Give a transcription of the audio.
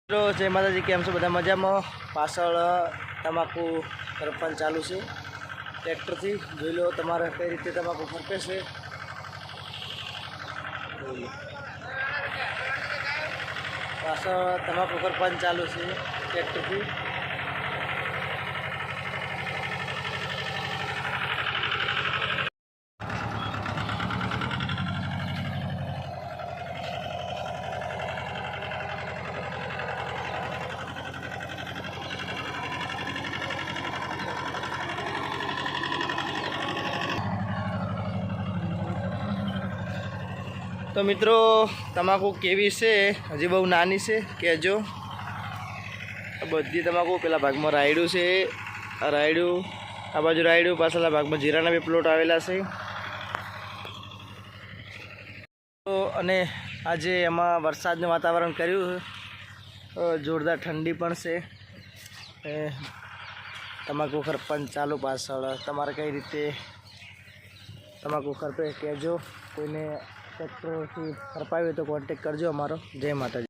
મિત્રો જય માતાજી, કેમ છો બધા? મજામાં? પાછળ તમાકુ કરપણ ચાલુ છે ટ્રેક્ટરથી. જોઈ લો તમારે કઈ રીતે તમાકુ ફરકે છે. પાછળ તમાકુ કરપણ ચાલુ છે ટ્રેક્ટરથી. તો મિત્રો તમાકુ કેવી છે? હજી બહુ નાની છે, કહેજો. બધી તમાકુ પેલા ભાગમાં રાયડું છે, રાયડું આ બાજુ રાયડું, પાછળના ભાગમાં જીરાના બી પ્લોટ આવેલા છે. તો અને આજે એમાં વરસાદનું વાતાવરણ કર્યું, જોરદાર ઠંડી પણ છે. તમાકુ ખરપણ ચાલુ. પાછળ તમારે કઈ રીતે તમાકુ ખરપે કહેજો. કોઈને ટ્રેક્ટરથી ખરપાવ્યું તો કોન્ટેક કરજો અમારો. જય માતાજી.